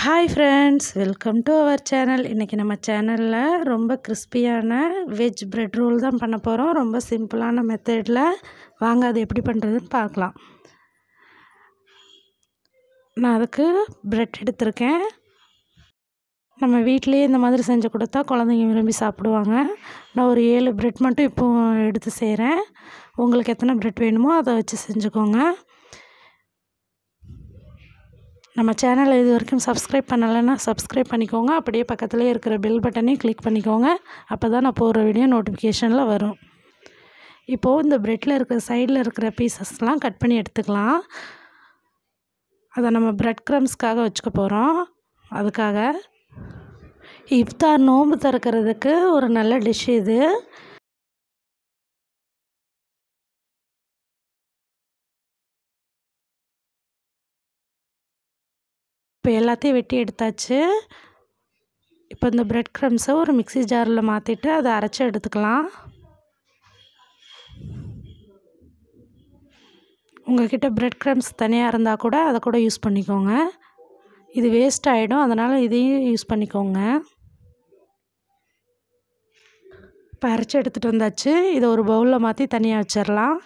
Hi friends, welcome to our channel. இன்னைக்கு நம்ம சேனல்ல ரொம்ப கிறிஸ்பியான வெஜ் பிரெட் ரோல் தான் பண்ண போறோம். ரொம்ப சிம்பிளான மெத்தட்ல. வாங்க அது எப்படி பண்றதுன்னு பார்க்கலாம். நான் அதுக்கு பிரெட் எடுத்துர்க்கேன். நம்ம வீட்லயே இந்த மாதிரி செஞ்சு கொடுத்தா குழந்தைங்க விரும்பி சாப்பிடுவாங்க. நான் ஒரு 7 பிரெட் மட்டும் இப்போ எடுத்து செய்றேன். உங்களுக்கு எத்தனை பிரெட் வேணுமோ அதை வச்சு செஞ்சுக்கோங்க. நம்ம சேனலை இது வரைக்கும் சப்ஸ்கிரைப் பண்ணலைன்னா சப்ஸ்கிரைப் பண்ணிக்கோங்க. அப்படியே பக்கத்துலேயே இருக்கிற பெல் பட்டனையும் கிளிக் பண்ணிக்கோங்க. அப்போ தான் நான் போடுற வீடியோ நோட்டிஃபிகேஷனில் வரும். இப்போது இந்த ப்ரெட்டில் இருக்கிற சைடில் இருக்கிற பீசஸ்லாம் கட் பண்ணி எடுத்துக்கலாம். அதை நம்ம பிரெட் க்ரம்ஸ்க்காக வச்சுக்க போகிறோம். அதுக்காக இஃப்தார் நோன்பு திறக்கிறதுக்கு ஒரு நல்ல டிஷ் இது. இப்போ எல்லாத்தையும் வெட்டி எடுத்தாச்சு. இப்போ இந்த பிரெட் க்ரம்ஸை ஒரு மிக்ஸி ஜாரில் மாற்றிட்டு அதை அரைச்சி எடுத்துக்கலாம். உங்கள்கிட்ட பிரெட் க்ரம்ஸ் தனியாக இருந்தால் கூட அதை கூட யூஸ் பண்ணிக்கோங்க. இது வேஸ்ட் ஆகிடும், அதனால் இதையும் யூஸ் பண்ணிக்கோங்க. இப்போ அரைச்சி எடுத்துகிட்டு வந்தாச்சு. இதை ஒரு பவுலில் மாற்றி தனியாக வச்சிடலாம்.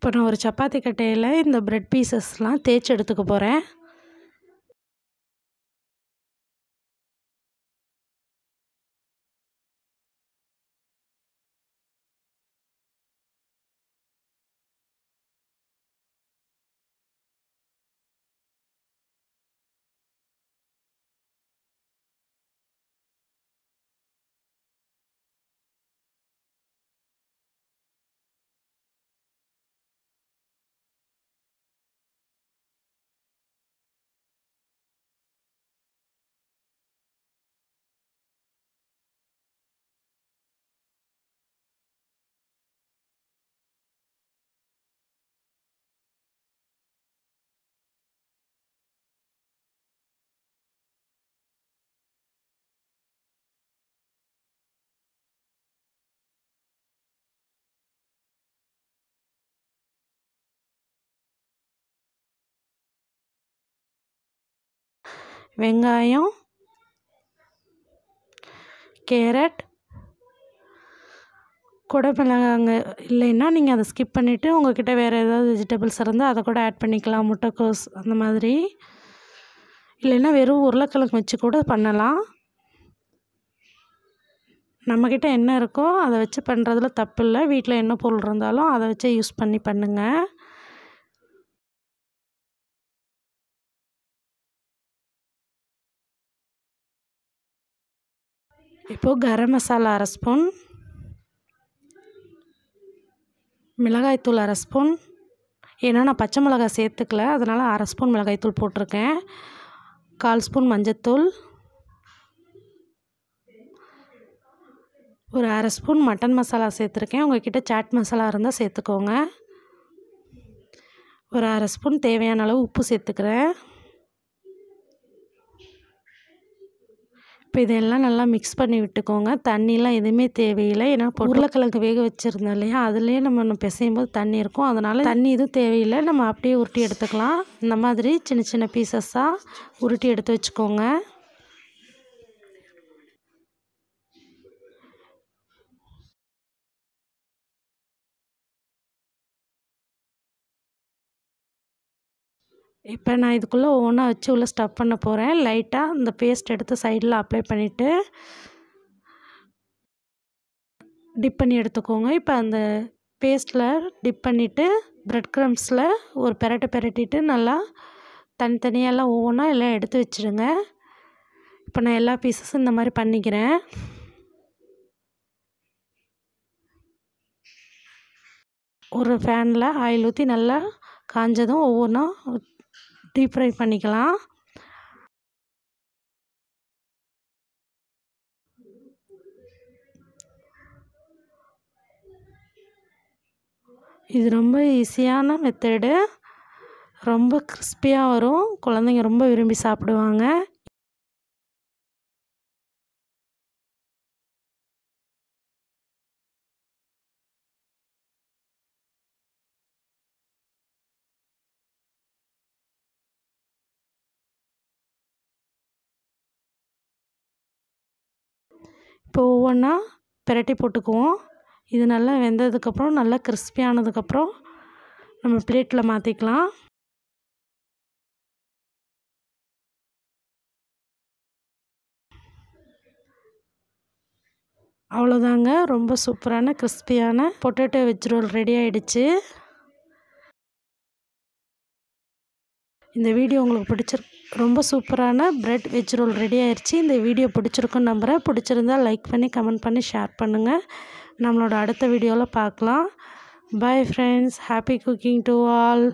இப்போ நான் ஒரு சப்பாத்தி கட்டையில் இந்த பிரெட் பீசஸ்லாம் தேய்ச்சி எடுத்துக்க போகிறேன். வெங்காயம், கேரட், குடமிளகாங்க இல்லைன்னா நீங்கள் அதை ஸ்கிப் பண்ணிவிட்டு உங்கள்கிட்ட வேறு ஏதாவது வெஜிடபிள்ஸ் இருந்தால் அதை கூட ஆட் பண்ணிக்கலாம். முட்டைக்கோஸ் அந்த மாதிரி, இல்லைன்னா வெறும் உருளைக்கிழங்கு வச்சு கூட பண்ணலாம். நம்மக்கிட்ட என்ன இருக்கோ அதை வச்சு பண்ணுறதுல தப்பு இல்லை. வீட்டில் என்ன பொருள் இருந்தாலும் அதை வச்சு யூஸ் பண்ணி பண்ணுங்கள். இப்போது கரம் மசாலா அரை ஸ்பூன், மிளகாய்த்தூள் அரை ஸ்பூன், ஏன்னா நான் பச்சை மிளகாய் சேர்த்துக்கல, அதனால் அரை ஸ்பூன் மிளகாய்த்தூள் போட்டிருக்கேன். 1/4 ஸ்பூன் மஞ்சத்தூள், ஒரு அரை ஸ்பூன் மட்டன் மசாலா சேர்த்துருக்கேன். உங்கள்கிட்ட சாட் மசாலா இருந்தால் சேர்த்துக்கோங்க. ஒரு அரை ஸ்பூன் தேவையான அளவு உப்பு சேர்த்துக்கிறேன். இப்போ இதெல்லாம் நல்லா மிக்ஸ் பண்ணி விட்டுக்கோங்க. தண்ணிலாம் எதுவுமே தேவையில்லை. ஏன்னா உருளைக்கிழங்கு வேக வச்சுருந்தோம் இல்லையா, அதுலேயே நம்ம பிசையும் போது தண்ணி இருக்கும். அதனால் தண்ணி எதுவும் தேவையில்லை. நம்ம அப்படியே உருட்டி எடுத்துக்கலாம். இந்த மாதிரி சின்ன சின்ன பீசஸாக உருட்டி எடுத்து வச்சுக்கோங்க. இப்போ நான் இதுக்குள்ளே ஒவ்வொன்றா வச்சு உள்ளே ஸ்டஃப் பண்ண போகிறேன். லைட்டாக இந்த பேஸ்ட் எடுத்து சைடில் அப்ளை பண்ணிவிட்டு டிப் பண்ணி எடுத்துக்கோங்க. இப்போ அந்த பேஸ்ட்டில் டிப் பண்ணிவிட்டு பிரெட் க்ரம்ஸில் ஒரு பெரட்டிட்டு நல்லா தனித்தனியெல்லாம் ஒவ்வொன்றா எல்லாம் எடுத்து வச்சுடுங்க. இப்போ நான் எல்லா பீஸஸும் இந்த மாதிரி பண்ணிக்கிறேன். ஒரு ஃபேனில் ஆயில் ஊற்றி நல்லா காஞ்சதும் ஒவ்வொன்றா டீப் ஃப்ரை பண்ணிக்கலாம். இது ரொம்ப ஈஸியான மெத்தடு. ரொம்ப கிறிஸ்பியாக வரும். குழந்தைங்க ரொம்ப விரும்பி சாப்பிடுவாங்க. இப்போ ஒவ்வொன்றா பிரட்டி போட்டுக்குவோம். இது நல்லா வெந்ததுக்கப்புறம் நல்லா கிறிஸ்பியானதுக்கப்புறம் நம்ம பிளேட்டில் மாற்றிக்கலாம். அவ்வளோதாங்க, ரொம்ப சூப்பரான கிறிஸ்பியான பொட்டேட்டோ வெஜ் ரோல் ரெடி ஆகிடுச்சு. இந்த வீடியோ உங்களுக்கு ரொம்ப சூப்பரான பிரெட் வெஜ் ரோல் ரெடி ஆயிடுச்சு. இந்த வீடியோ பிடிச்சிருக்குன்னு நம்புகிறேன். பிடிச்சிருந்தா லைக் பண்ணி கமெண்ட் பண்ணி ஷேர் பண்ணுங்கள். நம்மளோட அடுத்த வீடியோவில் பார்க்கலாம். Bye friends, happy cooking to all.